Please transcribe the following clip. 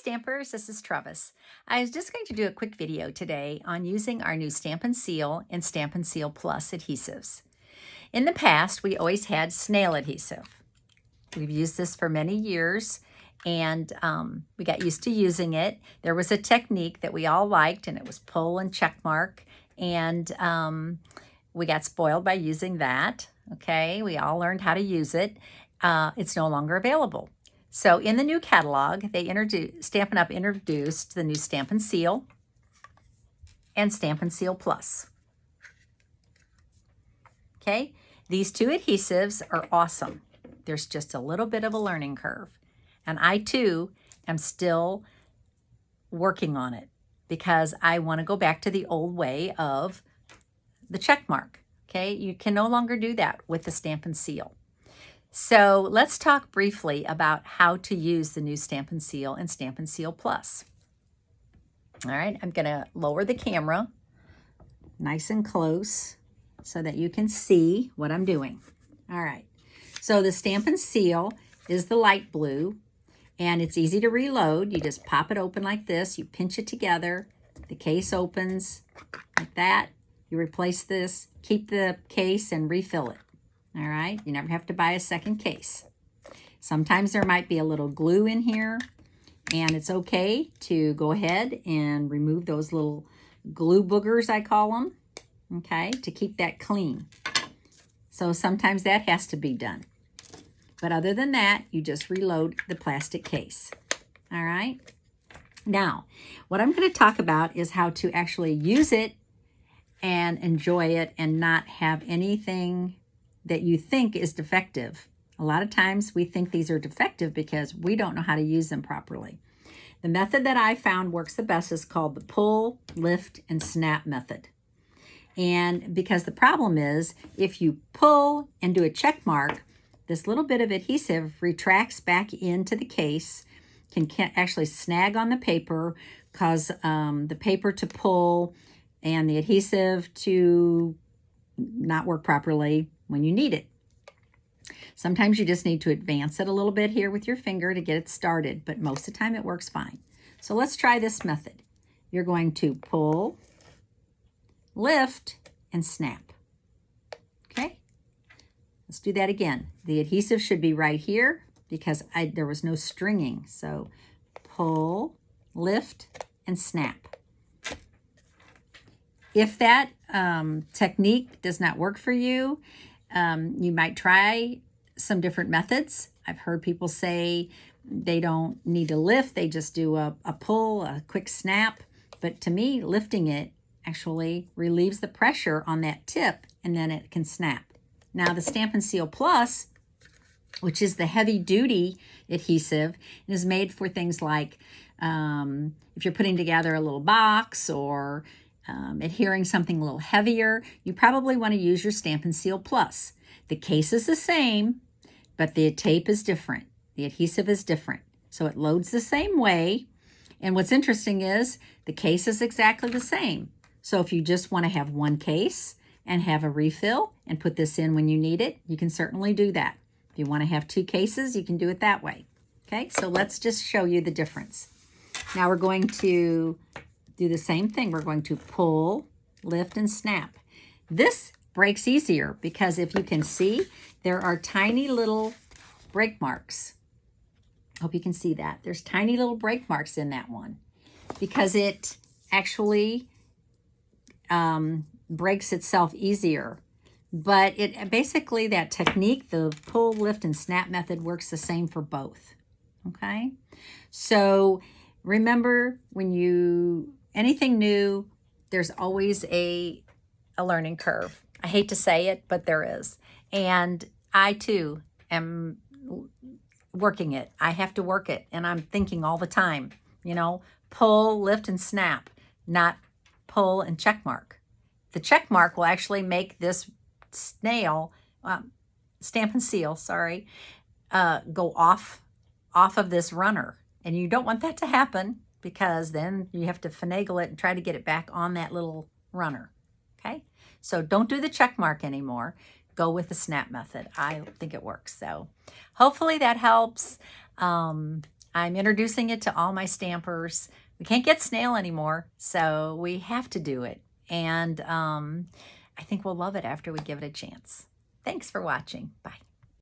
Stampers, this is Trevis. I was just going to do a quick video today on using our new Stampin' Seal and Stampin' Seal Plus adhesives. In the past, we always had snail adhesive. We've used this for many years and we got used to using it. There was a technique that we all liked and it was pull and check mark, and we got spoiled by using that. Okay, we all learned how to use it. It's no longer available. So in the new catalog, Stampin' Up! Introduced the new Stampin' Seal and Stampin' Seal Plus. Okay, these two adhesives are awesome. There's just a little bit of a learning curve. And I too am still working on it because I want to go back to the old way of the check mark. Okay, you can no longer do that with the Stampin' Seal. So let's talk briefly about how to use the new Stampin' Seal and Stampin' Seal Plus. All right, I'm going to lower the camera nice and close so that you can see what I'm doing. All right, so the Stampin' Seal is the light blue, and it's easy to reload. You just pop it open like this. You pinch it together. The case opens like that. You replace this, keep the case, and refill it. All right, you never have to buy a second case. Sometimes there might be a little glue in here, and it's okay to go ahead and remove those little glue boogers, I call them, okay, to keep that clean. So sometimes that has to be done. But other than that, you just reload the plastic case. All right. Now, what I'm going to talk about is how to actually use it and enjoy it and not have anything that you think is defective. A lot of times we think these are defective because we don't know how to use them properly. The method that I found works the best is called the pull, lift, and snap method. And because the problem is, if you pull and do a check mark, this little bit of adhesive retracts back into the case, can actually snag on the paper, cause the paper to pull and the adhesive to not work properly when you need it. Sometimes you just need to advance it a little bit here with your finger to get it started, but most of the time it works fine. So let's try this method. You're going to pull, lift, and snap. Okay, let's do that again. The adhesive should be right here because there was no stringing. So pull, lift, and snap. If that technique does not work for you, you might try some different methods. I've heard people say they don't need to lift, they just do a pull, a quick snap. But to me, lifting it actually relieves the pressure on that tip, and then it can snap. Now the Stampin' Seal Plus, which is the heavy-duty adhesive, is made for things like if you're putting together a little box or adhering something a little heavier, you probably want to use your Stampin' Seal Plus. The case is the same, but the tape is different. The adhesive is different. So it loads the same way. And what's interesting is the case is exactly the same. So if you just want to have one case and have a refill and put this in when you need it, you can certainly do that. If you want to have two cases, you can do it that way. Okay, so let's just show you the difference. Now we're going to do the same thing. We're going to pull, lift, and snap. This breaks easier because if you can see, there are tiny little break marks. Hope you can see that. There's tiny little break marks in that one because it actually breaks itself easier. But it basically, that technique, the pull, lift, and snap method, works the same for both. Okay? So remember, when anything new, there's always a learning curve. I hate to say it, but there is. And I too am working it. I have to work it. And I'm thinking all the time, pull, lift, and snap, not pull and check mark. The check mark will actually make this Stampin' Seal, go off of this runner. And you don't want that to happen because then you have to finagle it and try to get it back on that little runner. Okay, so don't do the check mark anymore. Go with the snap method. I think it works. So hopefully that helps. I'm introducing it to all my stampers. We can't get snail anymore, so we have to do it. And I think we'll love it after we give it a chance. Thanks for watching. Bye.